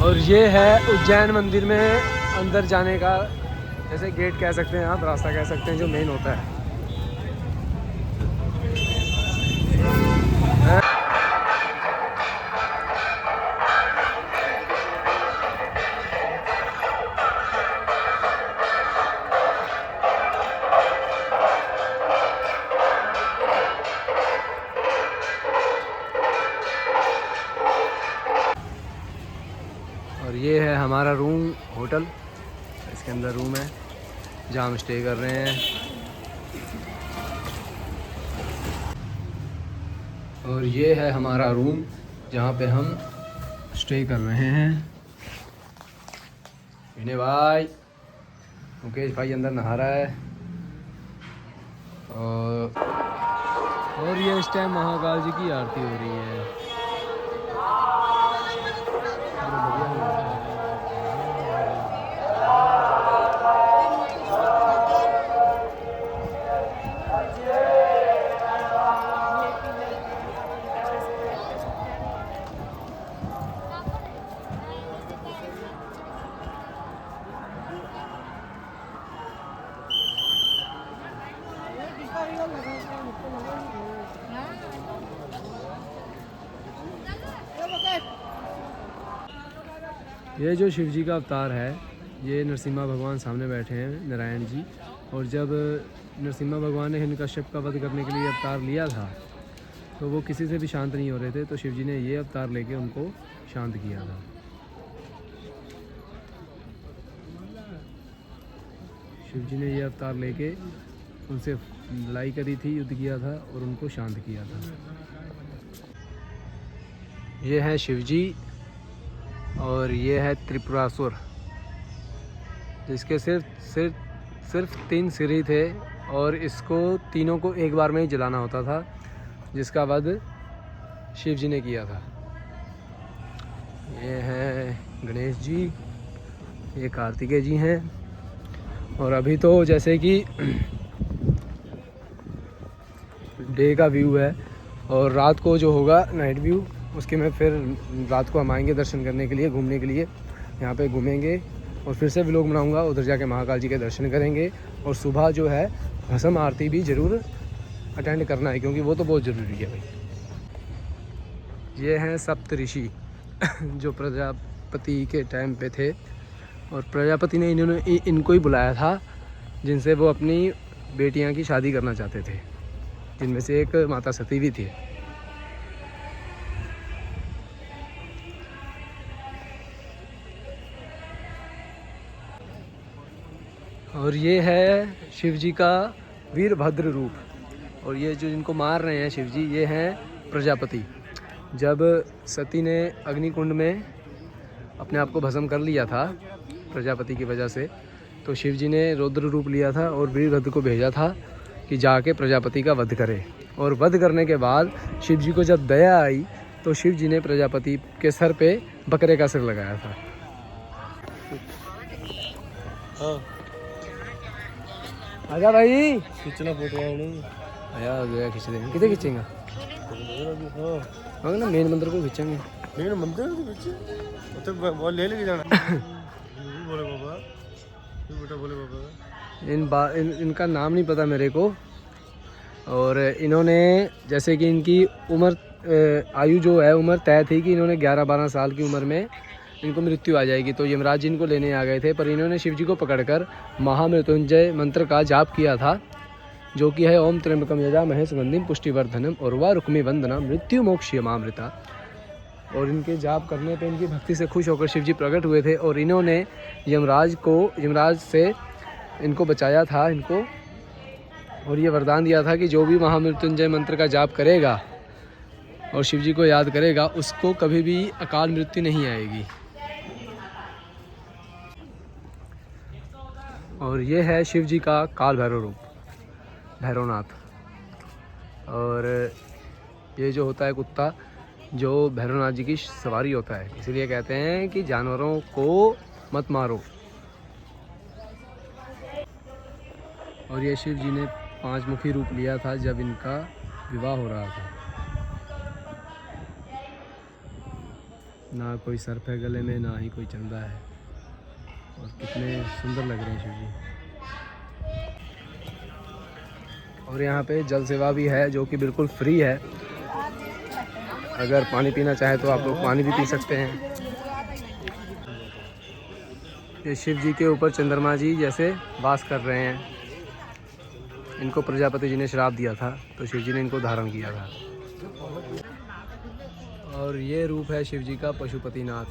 और ये है उज्जैन मंदिर में अंदर जाने का जैसे गेट कह सकते हैं आप, रास्ता कह सकते हैं, जो मेन होता है। और ये है हमारा रूम, होटल, इसके अंदर रूम है जहाँ हम स्टे कर रहे हैं। और ये है हमारा रूम जहाँ पे हम स्टे कर रहे हैं। विनय भाई, मुकेश भाई अंदर नहा रहा है। और ये इस टाइम महाकाल जी की आरती हो रही है। ये जो शिव जी का अवतार है, ये नरसिम्हा भगवान सामने बैठे हैं, नारायण जी। और जब नरसिम्हा भगवान ने हिरण्यकश्यप का वध करने के लिए अवतार लिया था तो वो किसी से भी शांत नहीं हो रहे थे, तो शिव जी ने ये अवतार लेके उनको शांत किया था। शिव जी ने ये अवतार लेके उनसे लड़ाई करी थी, युद्ध किया था और उनको शांत किया था। ये है शिव जी और ये है त्रिपुरासुर, जिसके सिर्फ 3 सिर ही थे और इसको तीनों को एक बार में ही जलाना होता था, जिसका वध शिव जी ने किया था। ये है गणेश जी, ये कार्तिकेय जी हैं। और अभी तो जैसे कि डे का व्यू है और रात को जो होगा नाइट व्यू, उसके में फिर रात को हम आएंगे दर्शन करने के लिए, घूमने के लिए। यहाँ पे घूमेंगे और फिर से व्लॉग बनाऊंगा, उधर जाके महाकाल जी के दर्शन करेंगे। और सुबह जो है भस्म आरती भी ज़रूर अटेंड करना है, क्योंकि वो तो बहुत ज़रूरी है भाई। ये हैं सप्त ऋषि जो प्रजापति के टाइम पे थे, और प्रजापति ने इनको ही बुलाया था, जिनसे वो अपनी बेटियां की शादी करना चाहते थे, जिनमें से एक माता सती भी थी। और ये है शिव जी का वीरभद्र रूप। और ये जो जिनको मार रहे हैं शिव जी, ये हैं प्रजापति। जब सती ने अग्निकुंड में अपने आप को भस्म कर लिया था प्रजापति की वजह से, तो शिव जी ने रुद्र रूप लिया था और वीरभद्र को भेजा था कि जाके प्रजापति का वध करे। और वध करने के बाद शिव जी को जब दया आई तो शिव जी ने प्रजापति के सर पे बकरे का सिर लगाया था। आजा भाई, खींचना फोटो आया गया, खींच देंगे। कितने खींचेंगे? हाँ ना, मेन मंदिर को खींचेंगे। मेन मंदिर के पीछे तो वो ले लेके जाना। बोले बाबा, बेटा बोले बाबा। इनका नाम नहीं पता मेरे को। और इन्होंने जैसे कि इनकी उम्र, आयु जो है, उम्र तय थी कि इन्होंने 11-12 साल की उम्र में इनको मृत्यु आ जाएगी, तो यमराज जी इनको लेने आ गए थे। पर इन्होंने शिव जी को पकड़कर महामृत्युंजय मंत्र का जाप किया था, जो कि है ओम त्र्यंबकम यजामहे सुगंधिम पुष्टिवर्धनम उर्वा रुक्मी वंदना मृत्यु मोक्षयमामृता। और इनके जाप करने पे, इनकी भक्ति से खुश होकर शिव जी प्रकट हुए थे और इन्होंने यमराज से इनको बचाया था इनको, और ये वरदान दिया था कि जो भी महामृत्युंजय मंत्र का जाप करेगा और शिव जी को याद करेगा, उसको कभी भी अकाल मृत्यु नहीं आएगी। और ये है शिव जी का काल भैरव रूप, भैरवनाथ। और ये जो होता है कुत्ता, जो भैरवनाथ जी की सवारी होता है, इसीलिए कहते हैं कि जानवरों को मत मारो। और ये शिव जी ने 5 मुखी रूप लिया था जब इनका विवाह हो रहा था। ना कोई सर्प है गले में, ना ही कोई चंदा है। और कितने सुंदर लग रहे हैं शिव जी। और यहाँ पे जल सेवा भी है जो कि बिल्कुल फ्री है। अगर पानी पीना चाहे तो आप लोग पानी भी पी सकते हैं। ये शिव जी के ऊपर चंद्रमा जी जैसे वास कर रहे हैं। इनको प्रजापति जी ने श्राप दिया था तो शिव जी ने इनको धारण किया था। और ये रूप है शिव जी का पशुपतिनाथ,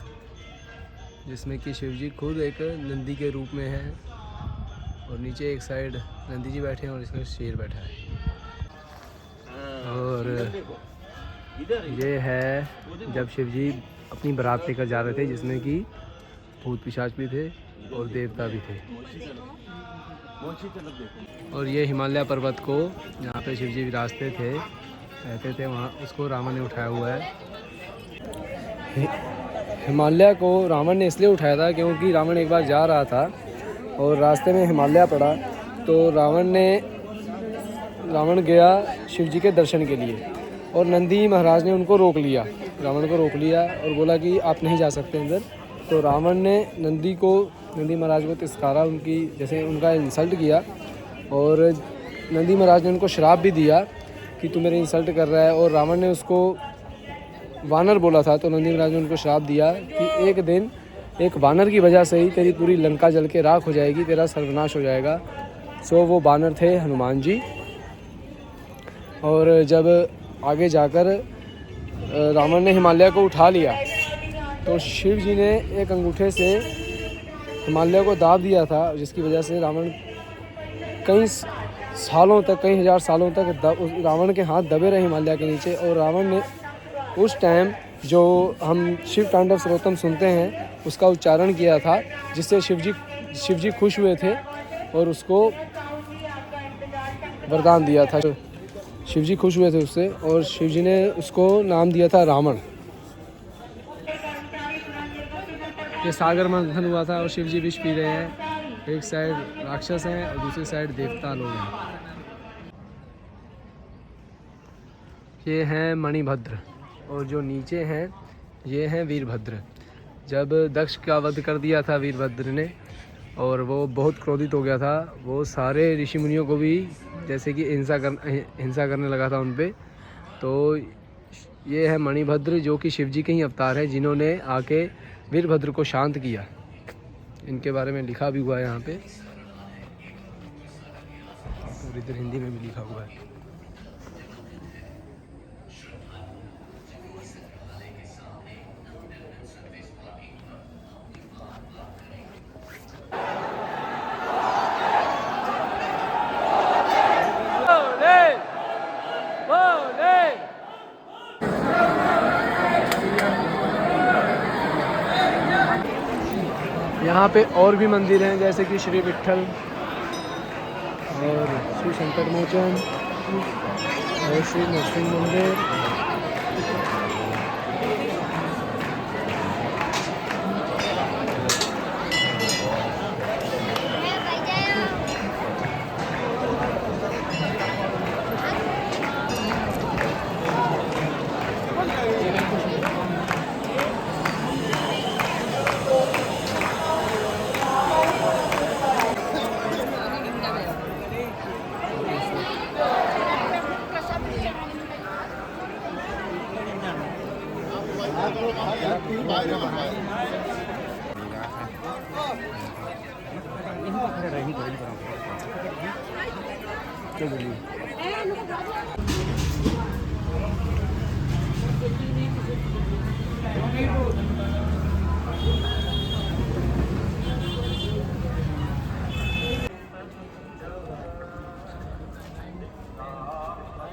जिसमें कि शिव जी खुद एक नंदी के रूप में है और नीचे एक साइड नंदी जी बैठे हैं और इसमें शेर बैठा है। और ये है जब शिव जी अपनी बारात लेकर जा रहे थे, जिसमें कि भूत पिशाच भी थे और देवता भी थे। और ये हिमालय पर्वत को जहाँ पे शिव जी विराजते थे, रहते थे, वहाँ उसको रावण ने उठाया हुआ है। हिमालय को रावण ने इसलिए उठाया था क्योंकि रावण एक बार जा रहा था और रास्ते में हिमालय पड़ा, तो रावण गया शिव जी के दर्शन के लिए और नंदी महाराज ने उनको रोक लिया, रावण को रोक लिया और बोला कि आप नहीं जा सकते अंदर। तो रावण ने नंदी महाराज को तिरस्कारा, उनकी जैसे उनका इंसल्ट किया और नंदी महाराज ने उनको श्राप भी दिया कि तू मेरे इंसल्ट कर रहा है। और रावण ने उसको वानर बोला था, तो नंदी महाराज ने उनको श्राप दिया कि एक दिन एक वानर की वजह से ही तेरी पूरी लंका जल के राख हो जाएगी, तेरा सर्वनाश हो जाएगा। सो वो वानर थे हनुमान जी। और जब आगे जाकर रावण ने हिमालय को उठा लिया तो शिव जी ने एक अंगूठे से हिमालय को दाब दिया था, जिसकी वजह से रावण कई सालों तक, कई हजार सालों तक रावण के हाथ दबे रहे हिमालय के नीचे। और रावण ने उस टाइम जो हम शिव तांडव सर्वोत्तम सुनते हैं उसका उच्चारण किया था, जिससे शिव जी खुश हुए थे और उसको वरदान दिया था। शिव जी खुश हुए थे उससे और शिव जी ने उसको नाम दिया था रावण। ये सागर मंथन हुआ था और शिव जी विष पी रहे हैं। एक साइड राक्षस हैं और दूसरी साइड देवता लोग हैं। ये हैं मणिभद्र और जो नीचे हैं ये हैं वीरभद्र। जब दक्ष का वध कर दिया था वीरभद्र ने और वो बहुत क्रोधित हो गया था, वो सारे ऋषि मुनियों को भी जैसे कि हिंसा करने लगा था उन पे। तो ये है मणिभद्र जो कि शिव जी के ही अवतार है, जिन्होंने आके वीरभद्र को शांत किया। इनके बारे में लिखा भी हुआ है यहाँ पे और इधर हिंदी में भी लिखा हुआ है। यहाँ पे और भी मंदिर हैं जैसे कि श्री विट्ठल और श्री संकट मोचन और श्री नरसिंह मंदिर।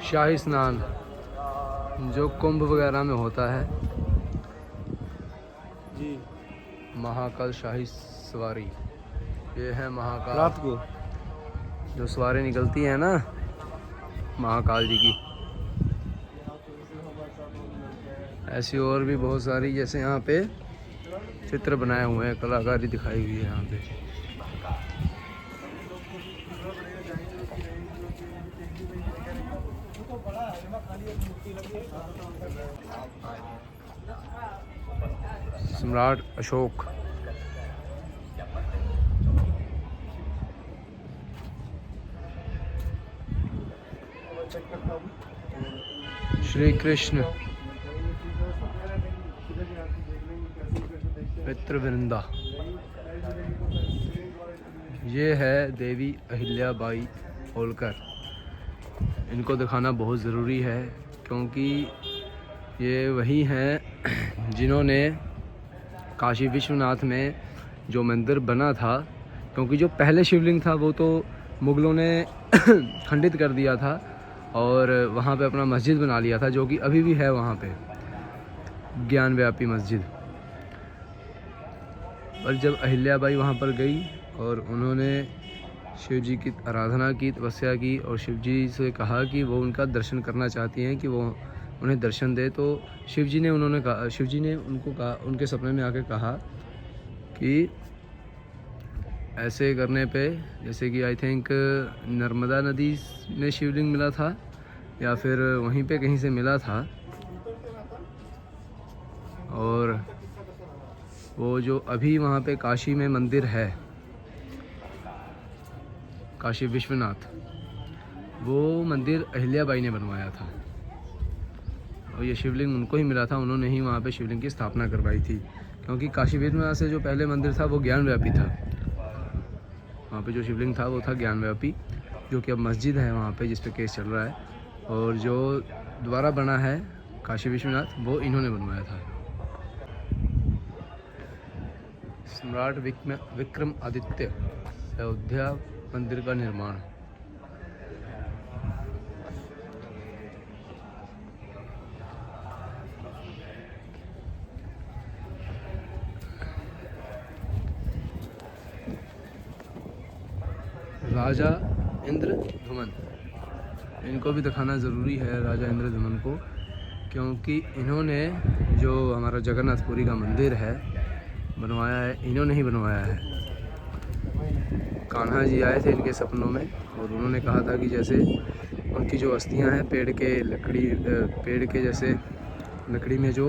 शाही स्नान जो कुंभ वगैरह में होता है जी। महाकाल शाही सवारी। ये है महाकाल रात को जो सवारी निकलती है ना महाकाल जी की। ऐसी और भी बहुत सारी, जैसे यहाँ पे चित्र बनाए हुए हैं, कलाकारी दिखाई हुई है यहाँ पे। सम्राट अशोक। श्री कृष्ण मित्र वृंदा। ये है देवी अहिल्याबाई होलकर। इनको दिखाना बहुत ज़रूरी है क्योंकि ये वही हैं जिन्होंने काशी विश्वनाथ में जो मंदिर बना था, क्योंकि जो पहले शिवलिंग था वो तो मुग़लों ने खंडित कर दिया था और वहाँ पे अपना मस्जिद बना लिया था, जो कि अभी भी है वहाँ पे, ज्ञानव्यापी मस्जिद। और जब अहिल्याबाई वहाँ पर गई और उन्होंने शिव जी की आराधना की, तपस्या की और शिव जी से कहा कि वो उनका दर्शन करना चाहती हैं, कि वो उन्हें दर्शन दे, तो शिव जी ने उनको कहा, उनके सपने में आके कहा कि ऐसे करने पे, जैसे कि आई थिंक नर्मदा नदी में शिवलिंग मिला था या फिर वहीं पे कहीं से मिला था, और वो जो अभी वहाँ पे काशी में मंदिर है, काशी विश्वनाथ, वो मंदिर अहिल्याबाई ने बनवाया था और ये शिवलिंग उनको ही मिला था। उन्होंने ही वहाँ पे शिवलिंग की स्थापना करवाई थी, क्योंकि काशी विश्वनाथ से जो पहले मंदिर था वो ज्ञानव्यापी था। वहाँ पे जो शिवलिंग था वो था ज्ञानव्यापी, जो कि अब मस्जिद है वहाँ पे, जिस पे केस चल रहा है। और जो दोबारा बना है काशी विश्वनाथ, वो इन्होंने बनवाया था। सम्राट विक्रम आदित्य अयोध्या मंदिर का निर्माण। राजा इंद्रधुमन, इनको भी दिखाना ज़रूरी है, राजा इंद्रधुमन को, क्योंकि इन्होंने जो हमारा जगन्नाथपुरी का मंदिर है बनवाया है, इन्होंने ही बनवाया है। कान्हा जी आए थे इनके सपनों में और उन्होंने कहा था कि जैसे उनकी जो अस्थियां हैं पेड़ के जैसे लकड़ी में जो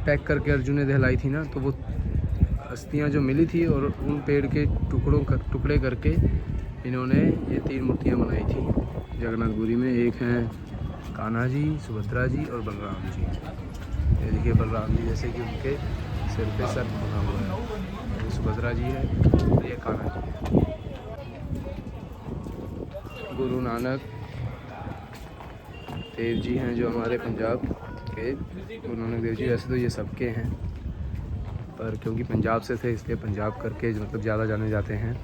पैक करके अर्जुन ने दहलाई थी ना, तो वो अस्थियां जो मिली थी और उन पेड़ के टुकड़े करके इन्होंने ये 3 मूर्तियां बनाई थी जगन्नाथपुरी में। एक हैं कान्हा जी, सुभद्रा जी और बलराम जी। ये देखिए बलराम जी जैसे कि उनके सिर पे सर बना हुआ है, ये सुभद्रा जी है और ये कान्हा जी है। गुरु नानक देव जी हैं जो हमारे पंजाब के, गुरु नानक देव जी। वैसे तो ये सबके हैं, पर क्योंकि पंजाब से थे इसलिए पंजाब करके मतलब ज़्यादा जाने जाते हैं।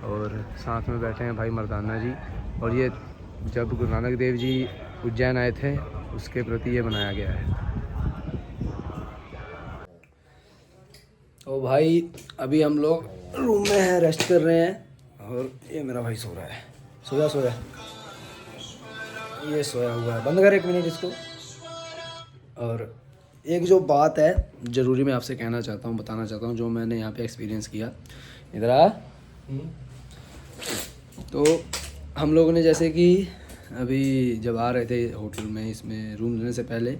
और साथ में बैठे हैं भाई मर्दाना जी, और ये जब गुरु नानक देव जी उज्जैन आए थे उसके प्रति ये बनाया गया है। तो भाई अभी हम लोग रूम में हैं, रेस्ट कर रहे हैं, और ये मेरा भाई सो रहा है। सोया ये सोया हुआ है। बंद कर 1 मिनट इसको। और एक जो बात है ज़रूरी मैं आपसे कहना चाहता हूँ, बताना चाहता हूँ, जो मैंने यहाँ पे एक्सपीरियंस किया। इधर आ। तो हम लोगों ने जैसे कि अभी जब आ रहे थे होटल में, इसमें रूम लेने से पहले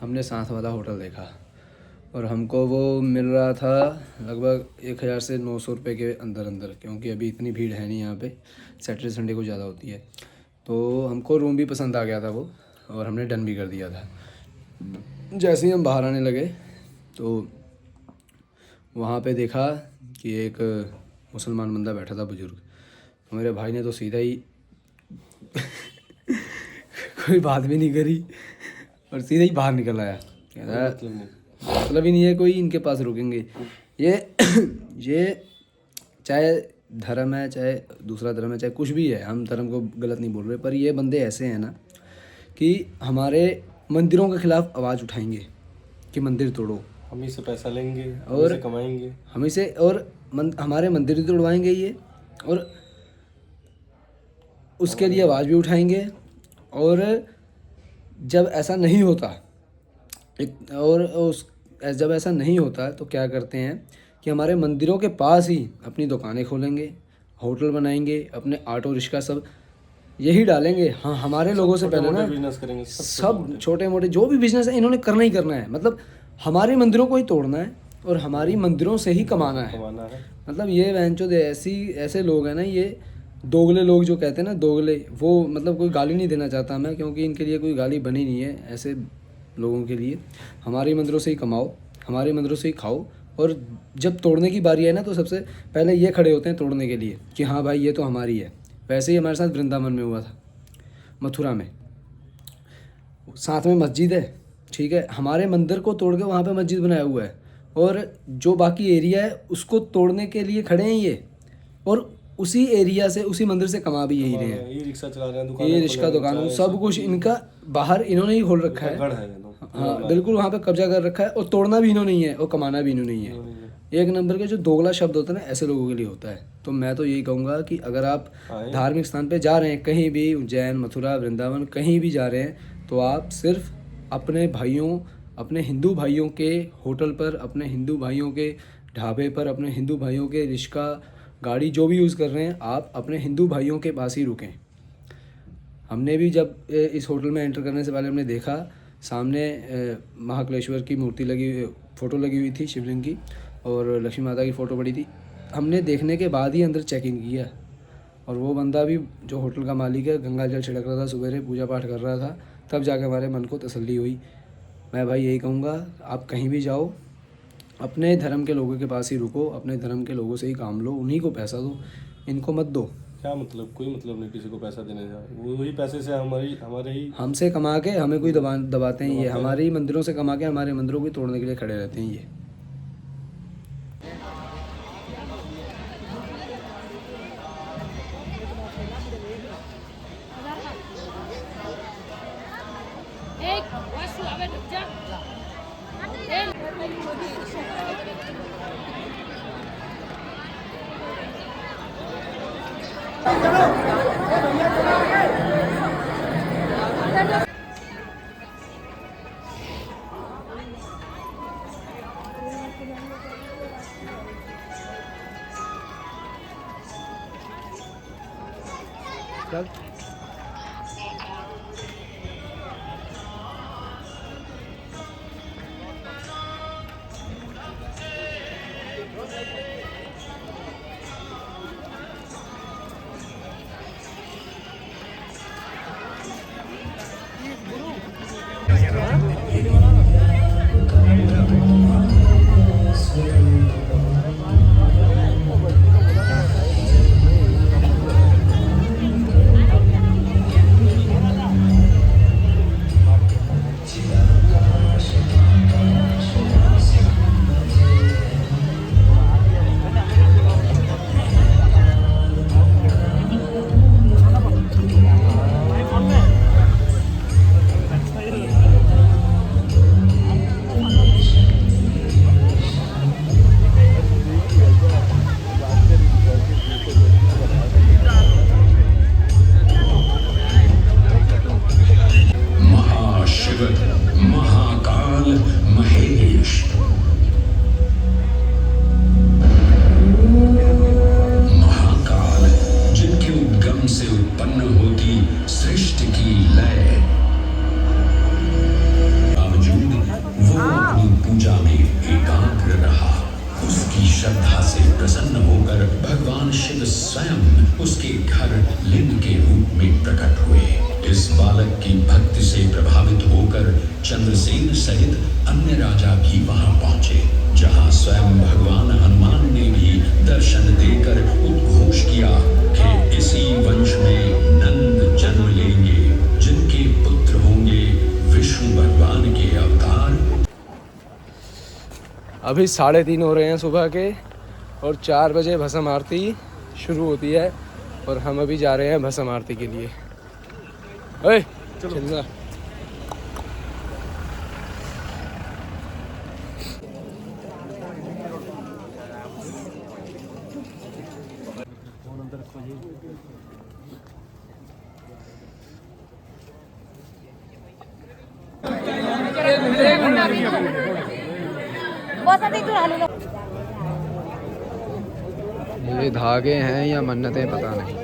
हमने साथ वाला होटल देखा और हमको वो मिल रहा था लगभग 1000 से 900 रुपये के अंदर, क्योंकि अभी इतनी भीड़ है नहीं यहाँ पे, सैटरडे संडे को ज़्यादा होती है। तो हमको रूम भी पसंद आ गया था वो, और हमने डन भी कर दिया था। जैसे ही हम बाहर आने लगे तो वहाँ पे देखा कि एक मुसलमान बंदा बैठा था, बुजुर्ग। तो मेरे भाई ने तो सीधा ही कोई बात भी नहीं करी और सीधा ही बाहर निकल आया। कह रहा मतलब ही नहीं है कोई इनके पास रुकेंगे। ये चाहे धर्म है, चाहे दूसरा धर्म है, चाहे कुछ भी है, हम धर्म को गलत नहीं बोल रहे, पर ये बंदे ऐसे हैं ना कि हमारे मंदिरों के खिलाफ आवाज़ उठाएंगे कि मंदिर तोड़ो, हम इससे पैसा लेंगे और हम कमाएंगे, हम इसे और हमारे मंदिर भी तोड़वाएंगे ये, और उसके लिए आवाज़ भी उठाएंगे। और जब ऐसा नहीं होता जब ऐसा नहीं होता तो क्या करते हैं कि हमारे मंदिरों के पास ही अपनी दुकानें खोलेंगे, होटल बनाएंगे, अपने ऑटो रिक्शा सब यही डालेंगे। हाँ, हमारे लोगों से पहले ना बिजनेस करेंगे सब छोटे मोटे जो भी बिजनेस है इन्होंने करना ही करना है। मतलब हमारे मंदिरों को ही तोड़ना है और हमारी मंदिरों से ही कमाना है। कमाना है। मतलब ये वैंचो दे ऐसे लोग हैं ना, ये दोगले लोग जो कहते हैं ना, दोगले, वो मतलब कोई गाली नहीं देना चाहता मैं, क्योंकि इनके लिए कोई गाली बनी नहीं है ऐसे लोगों के लिए। हमारी मंदिरों से ही कमाओ, हमारे मंदिरों से ही खाओ, और जब तोड़ने की बारी है ना तो सबसे पहले ये खड़े होते हैं तोड़ने के लिए कि हाँ भाई ये तो हमारी है। वैसे ही हमारे साथ वृंदावन में हुआ था, मथुरा में, साथ में मस्जिद है, ठीक है, हमारे मंदिर को तोड़ के वहाँ पे मस्जिद बनाया हुआ है, और जो बाकी एरिया है उसको तोड़ने के लिए खड़े हैं ये, और उसी एरिया से उसी मंदिर से कमा भी यही रहे हैं। ये रिक्शा चला रहे हैं, दुकान, ये रिक्शा दुकान सब कुछ इनका बाहर इन्होंने ही खोल रखा है। गढ़ है एकदम। हाँ बिल्कुल, वहाँ पे कब्जा कर रखा है, और तोड़ना भी इन्होंने ही है और कमाना भी इन्होंने ही है। एक नंबर के जो दोगला शब्द होता है ना, ऐसे लोगों के लिए होता है। तो मैं तो यही कहूँगा कि अगर आप धार्मिक स्थान पे जा रहे हैं, कहीं भी, उज्जैन, मथुरा, वृंदावन, कहीं भी जा रहे हैं, तो आप सिर्फ अपने भाइयों, अपने हिंदू भाइयों के होटल पर, अपने हिंदू भाइयों के ढाबे पर, अपने हिंदू भाइयों के रिक्शा गाड़ी जो भी यूज़ कर रहे हैं, आप अपने हिंदू भाइयों के पास ही रुकें। हमने भी जब इस होटल में एंटर करने से पहले हमने देखा सामने महाकालेश्वर की मूर्ति लगी, फ़ोटो लगी हुई थी शिवलिंग की, और लक्ष्मी माता की फ़ोटो पड़ी थी। हमने देखने के बाद ही अंदर चेकिंग किया, और वो बंदा भी जो होटल का मालिक है गंगा जल छिड़क रहा था, सवेरे पूजा पाठ कर रहा था, तब जाकर हमारे मन को तसल्ली हुई। मैं भाई यही कहूँगा, आप कहीं भी जाओ अपने धर्म के लोगों के पास ही रुको, अपने धर्म के लोगों से ही काम लो, उन्हीं को पैसा दो, इनको मत दो। क्या मतलब, कोई मतलब नहीं किसी को पैसा देने का, वही पैसे से हमारे ही हमसे कमा के हमें कोई दबाते हैं, ये हमारे ही मंदिरों से कमा के हमारे मंदिरों को तोड़ने के लिए खड़े रहते हैं ये। चल महाकाल महेश, महाकाल जिनके उद्गम से उत्पन्न होती सृष्टि की लय, बावजूद वो अपनी पूजा में एकाग्र रहा। उसकी श्रद्धा से प्रसन्न होकर भगवान शिव स्वयं उसके घर लिंग के रूप में प्रकट हुए। इस बालक की भक्ति से प्रभावित होकर चंद्रसेन सहित अन्य राजा भी वहां पहुंचे, जहां स्वयं भगवान हनुमान ने भी दर्शन देकर उद्घोष किया कि इसी वंश में नंद जन्म लेंगे, जिनके पुत्र होंगे विष्णु भगवान के अवतार। अभी 3:30 हो रहे हैं सुबह के, और 4 बजे भस्म आरती शुरू होती है, और हम अभी जा रहे हैं भस्म आरती के लिए। ओए चल जा। ये धागे हैं या मन्नतें पता नहीं।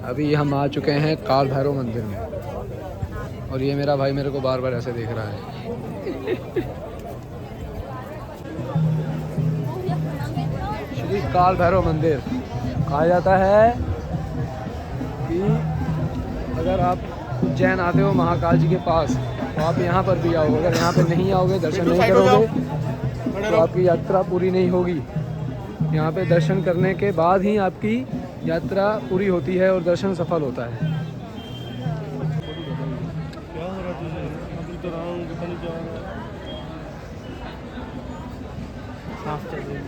अभी हम आ चुके हैं काल भैरव मंदिर में, और ये मेरा भाई मेरे को बार बार ऐसे देख रहा है। श्री काल भैरव मंदिर कहा जाता है कि अगर आप उज्जैन आते हो महाकाल जी के पास तो आप यहाँ पर भी आओ। अगर यहाँ पे नहीं आओगे, दर्शन नहीं करोगे तो आपकी यात्रा पूरी नहीं होगी। यहाँ पे दर्शन करने के बाद ही आपकी यात्रा पूरी होती है और दर्शन सफल होता है। क्या हो रहा है तुझे? अभी तो रहा हूँ, पता नहीं क्या हो रहा है। साफ चल रही है।